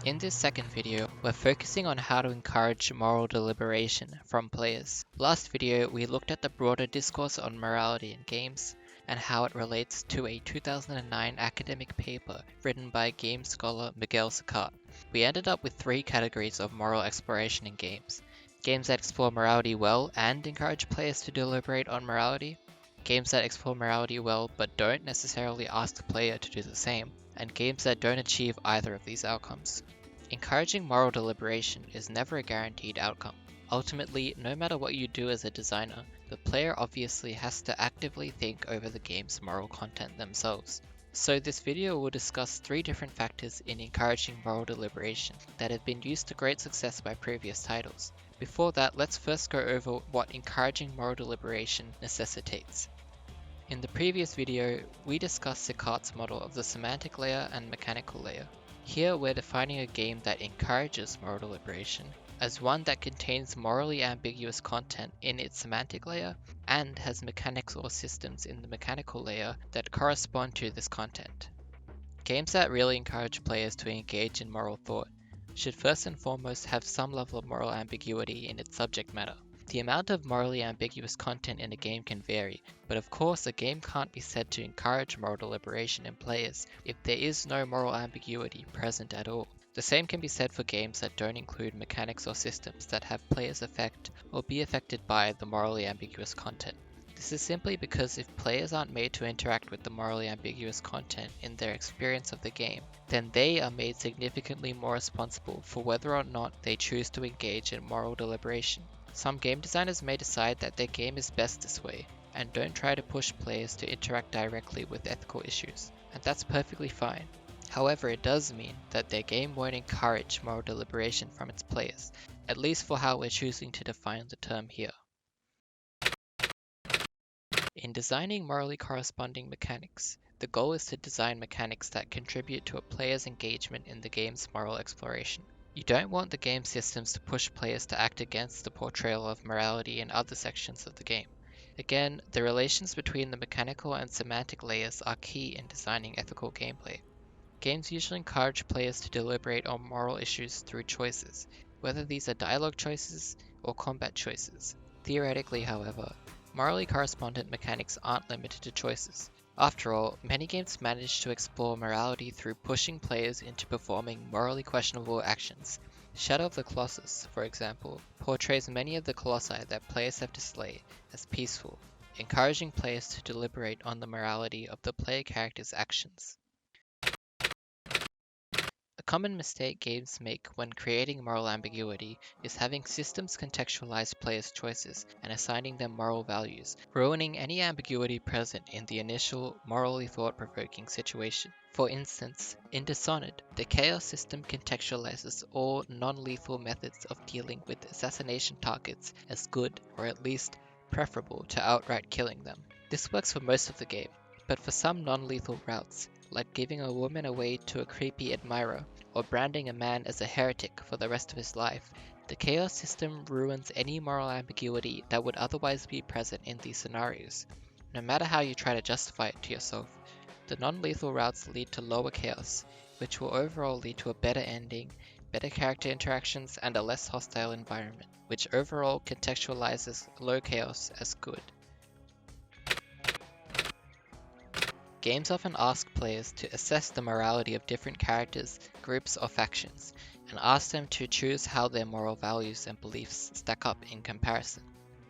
In this second video, we're focusing on how to encourage moral deliberation from players. Last video, we looked at the broader discourse on morality in games and how it relates to a 2009 academic paper written by game scholar Miguel Sicart. We ended up with three categories of moral exploration in games. Games that explore morality well and encourage players to deliberate on morality. Games that explore morality well but don't necessarily ask the player to do the same. And games that don't achieve either of these outcomes. Encouraging moral deliberation is never a guaranteed outcome. Ultimately, no matter what you do as a designer, the player obviously has to actively think over the game's moral content themselves. So this video will discuss three different factors in encouraging moral deliberation that have been used to great success by previous titles. Before that, let's first go over what encouraging moral deliberation necessitates. In the previous video, we discussed Sicart's model of the semantic layer and mechanical layer. Here we're defining a game that encourages moral deliberation as one that contains morally ambiguous content in its semantic layer and has mechanics or systems in the mechanical layer that correspond to this content. Games that really encourage players to engage in moral thought should first and foremost have some level of moral ambiguity in its subject matter. The amount of morally ambiguous content in a game can vary, but of course a game can't be said to encourage moral deliberation in players if there is no moral ambiguity present at all. The same can be said for games that don't include mechanics or systems that have players affect or be affected by the morally ambiguous content. This is simply because if players aren't made to interact with the morally ambiguous content in their experience of the game, then they are made significantly more responsible for whether or not they choose to engage in moral deliberation. Some game designers may decide that their game is best this way, and don't try to push players to interact directly with ethical issues, and that's perfectly fine. However, it does mean that their game won't encourage moral deliberation from its players, at least for how we're choosing to define the term here. In designing morally corresponding mechanics, the goal is to design mechanics that contribute to a player's engagement in the game's moral exploration. You don't want the game systems to push players to act against the portrayal of morality in other sections of the game. Again, the relations between the mechanical and semantic layers are key in designing ethical gameplay. Games usually encourage players to deliberate on moral issues through choices, whether these are dialogue choices or combat choices. Theoretically, however, morally correspondent mechanics aren't limited to choices. After all, many games manage to explore morality through pushing players into performing morally questionable actions. Shadow of the Colossus, for example, portrays many of the colossi that players have to slay as peaceful, encouraging players to deliberate on the morality of the player character's actions. A common mistake games make when creating moral ambiguity is having systems contextualize players' choices and assigning them moral values, ruining any ambiguity present in the initial morally thought-provoking situation. For instance, in Dishonored, the chaos system contextualizes all non-lethal methods of dealing with assassination targets as good, or at least preferable to outright killing them. This works for most of the game, but for some non-lethal routes, like giving a woman away to a creepy admirer, or branding a man as a heretic for the rest of his life, the chaos system ruins any moral ambiguity that would otherwise be present in these scenarios. No matter how you try to justify it to yourself, the non-lethal routes lead to lower chaos, which will overall lead to a better ending, better character interactions, and a less hostile environment, which overall contextualizes low chaos as good. Games often ask players to assess the morality of different characters, groups, or factions, and ask them to choose how their moral values and beliefs stack up in comparison.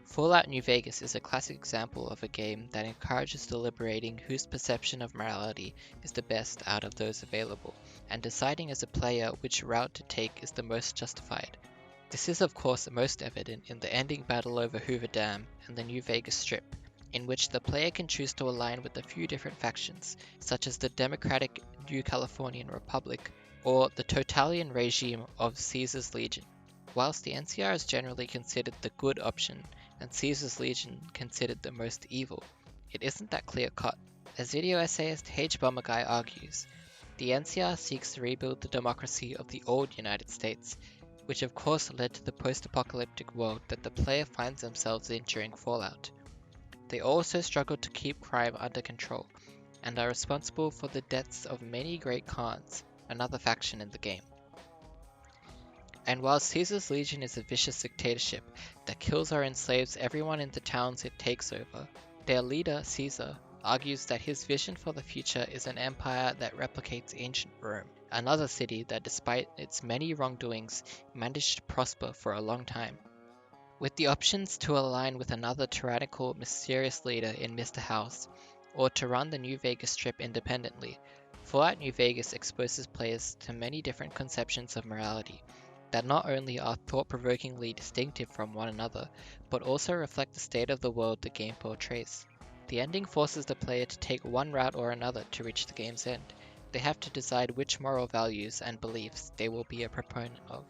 Fallout New Vegas is a classic example of a game that encourages deliberating whose perception of morality is the best out of those available, and deciding as a player which route to take is the most justified. This is of course most evident in the ending battle over Hoover Dam and the New Vegas Strip, in which the player can choose to align with a few different factions, such as the Democratic New Californian Republic or the totalitarian regime of Caesar's Legion. Whilst the NCR is generally considered the good option and Caesar's Legion considered the most evil, it isn't that clear-cut. As video essayist H. Bummerguy argues, the NCR seeks to rebuild the democracy of the old United States, which of course led to the post-apocalyptic world that the player finds themselves in during Fallout. They also struggle to keep crime under control, and are responsible for the deaths of many great Khans, another faction in the game. And while Caesar's legion is a vicious dictatorship that kills or enslaves everyone in the towns it takes over, their leader, Caesar, argues that his vision for the future is an empire that replicates ancient Rome, another city that despite its many wrongdoings managed to prosper for a long time. With the options to align with another tyrannical, mysterious leader in Mr. House, or to run the New Vegas Strip independently, Fallout New Vegas exposes players to many different conceptions of morality that not only are thought-provokingly distinctive from one another, but also reflect the state of the world the game portrays. The ending forces the player to take one route or another to reach the game's end. They have to decide which moral values and beliefs they will be a proponent of.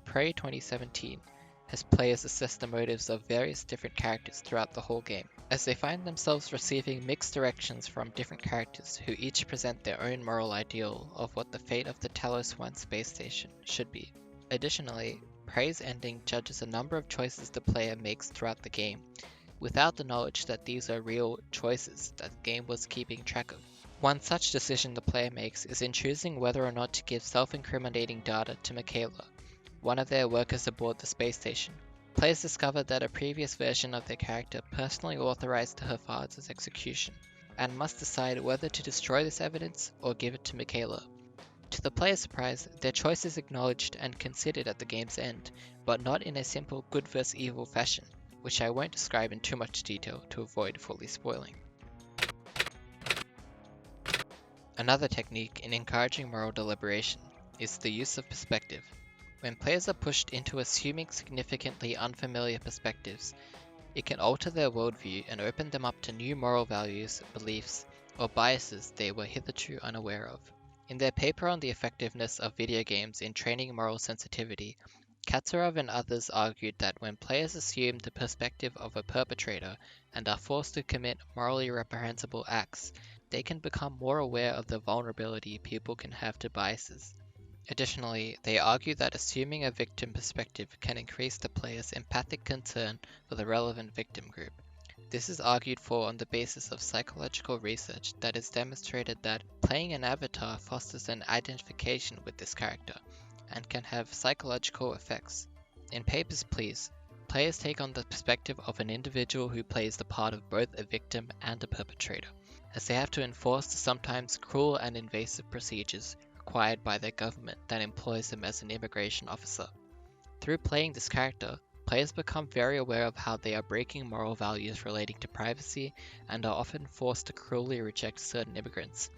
Prey 2017 has players assess the motives of various different characters throughout the whole game, as they find themselves receiving mixed directions from different characters who each present their own moral ideal of what the fate of the Talos 1 space station should be. Additionally, Prey's ending judges a number of choices the player makes throughout the game, without the knowledge that these are real choices that the game was keeping track of. One such decision the player makes is in choosing whether or not to give self-incriminating data to Michaela, one of their workers aboard the space station. Players discover that a previous version of their character personally authorized her father's execution, and must decide whether to destroy this evidence or give it to Michaela. To the player's surprise, their choice is acknowledged and considered at the game's end, but not in a simple good versus evil fashion, which I won't describe in too much detail to avoid fully spoiling. Another technique in encouraging moral deliberation is the use of perspective. When players are pushed into assuming significantly unfamiliar perspectives, it can alter their worldview and open them up to new moral values, beliefs, or biases they were hitherto unaware of. In their paper on the effectiveness of video games in training moral sensitivity, Katsarov and others argued that when players assume the perspective of a perpetrator and are forced to commit morally reprehensible acts, they can become more aware of the vulnerability people can have to biases. Additionally, they argue that assuming a victim perspective can increase the player's empathic concern for the relevant victim group. This is argued for on the basis of psychological research that has demonstrated that playing an avatar fosters an identification with this character and can have psychological effects. In Papers, Please, players take on the perspective of an individual who plays the part of both a victim and a perpetrator, as they have to enforce the sometimes cruel and invasive procedures required by their government that employs them as an immigration officer. Through playing this character, players become very aware of how they are breaking moral values relating to privacy and are often forced to cruelly reject certain immigrants.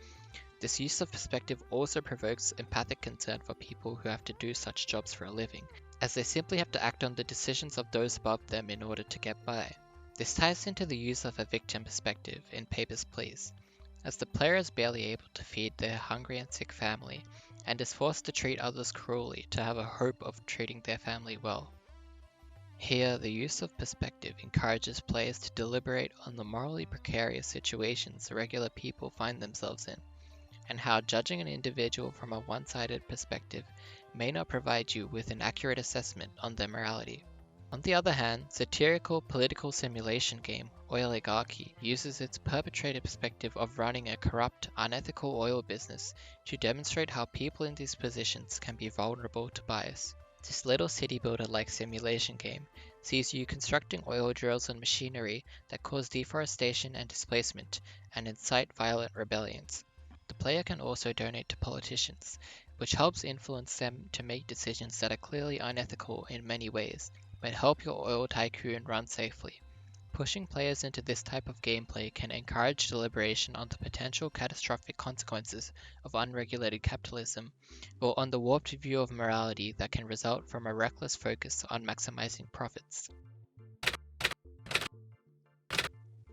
This use of perspective also provokes empathic concern for people who have to do such jobs for a living, as they simply have to act on the decisions of those above them in order to get by. This ties into the use of a victim perspective in Papers, Please, as the player is barely able to feed their hungry and sick family, and is forced to treat others cruelly to have a hope of treating their family well. Here, the use of perspective encourages players to deliberate on the morally precarious situations regular people find themselves in, and how judging an individual from a one-sided perspective may not provide you with an accurate assessment on their morality. On the other hand, satirical political simulation game Oligarchy uses its perpetrator perspective of running a corrupt, unethical oil business to demonstrate how people in these positions can be vulnerable to bias. This little city builder-like simulation game sees you constructing oil drills and machinery that cause deforestation and displacement and incite violent rebellions. The player can also donate to politicians, which helps influence them to make decisions that are clearly unethical in many ways, but help your oil tycoon run safely. Pushing players into this type of gameplay can encourage deliberation on the potential catastrophic consequences of unregulated capitalism, or on the warped view of morality that can result from a reckless focus on maximizing profits.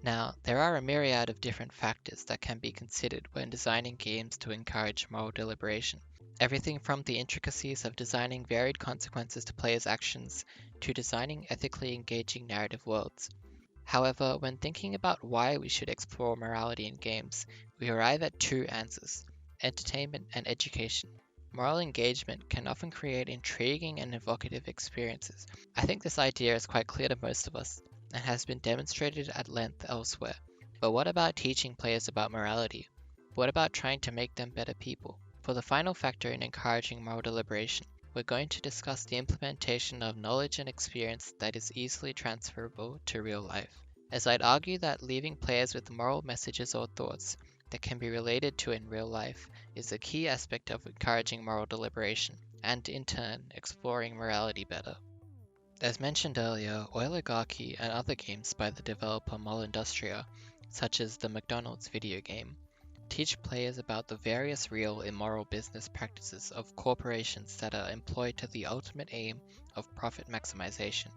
Now, there are a myriad of different factors that can be considered when designing games to encourage moral deliberation. Everything from the intricacies of designing varied consequences to players' actions to designing ethically engaging narrative worlds. However, when thinking about why we should explore morality in games, we arrive at two answers: entertainment and education. Moral engagement can often create intriguing and evocative experiences. I think this idea is quite clear to most of us, and has been demonstrated at length elsewhere. But what about teaching players about morality? What about trying to make them better people? For the final factor in encouraging moral deliberation, we're going to discuss the implementation of knowledge and experience that is easily transferable to real life, as I'd argue that leaving players with moral messages or thoughts that can be related to in real life is a key aspect of encouraging moral deliberation, and in turn, exploring morality better. As mentioned earlier, Oligarchy and other games by the developer Molindustria, such as the McDonald's video game, teach players about the various real immoral business practices of corporations that are employed to the ultimate aim of profit maximization.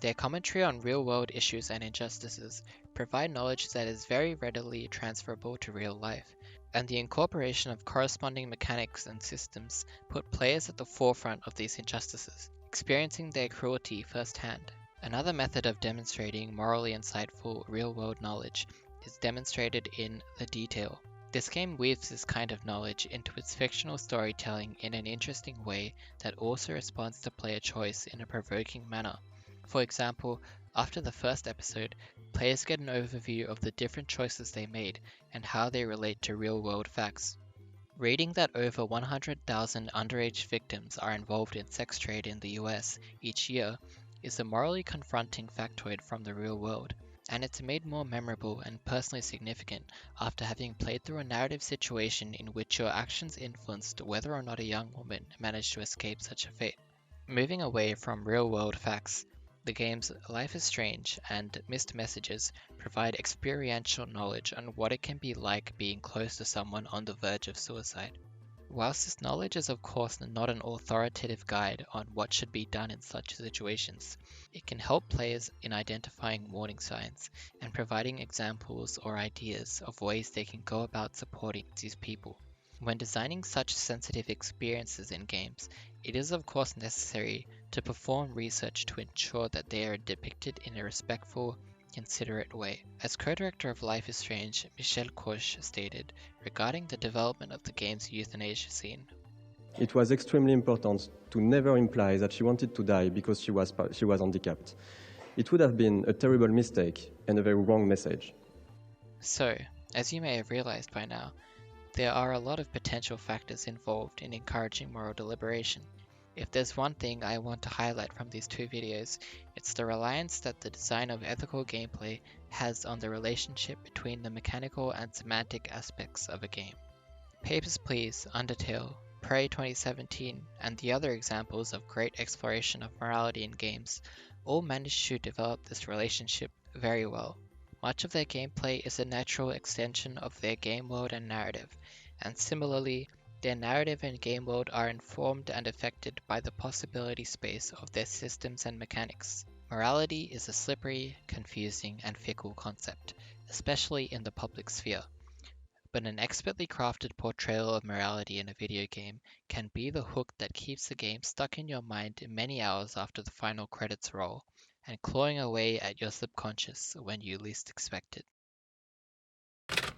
Their commentary on real-world issues and injustices provide knowledge that is very readily transferable to real life, and the incorporation of corresponding mechanics and systems put players at the forefront of these injustices, experiencing their cruelty firsthand. Another method of demonstrating morally insightful real-world knowledge is demonstrated in The Detail. This game weaves this kind of knowledge into its fictional storytelling in an interesting way that also responds to player choice in a provoking manner. For example, after the first episode, players get an overview of the different choices they made and how they relate to real-world facts. Reading that over 100,000 underage victims are involved in sex trade in the US each year is a morally confronting factoid from the real world, and it's made more memorable and personally significant after having played through a narrative situation in which your actions influenced whether or not a young woman managed to escape such a fate. Moving away from real-world facts, the games Life is Strange and Missed Messages provide experiential knowledge on what it can be like being close to someone on the verge of suicide. Whilst this knowledge is of course not an authoritative guide on what should be done in such situations, it can help players in identifying warning signs and providing examples or ideas of ways they can go about supporting these people. When designing such sensitive experiences in games, it is of course necessary to perform research to ensure that they are depicted in a respectful, considerate way. As co-director of Life is Strange, Michel Koch stated regarding the development of the game's euthanasia scene. It was extremely important to never imply that she wanted to die because she was handicapped. It would have been a terrible mistake and a very wrong message. So, as you may have realized by now, there are a lot of potential factors involved in encouraging moral deliberation. If there's one thing I want to highlight from these two videos, it's the reliance that the design of ethical gameplay has on the relationship between the mechanical and semantic aspects of a game. Papers, Please, Undertale, Prey 2017, and the other examples of great exploration of morality in games all managed to develop this relationship very well. Much of their gameplay is a natural extension of their game world and narrative, and similarly, their narrative and game world are informed and affected by the possibility space of their systems and mechanics. Morality is a slippery, confusing, and fickle concept, especially in the public sphere. But an expertly crafted portrayal of morality in a video game can be the hook that keeps the game stuck in your mind many hours after the final credits roll, and clawing away at your subconscious when you least expect it.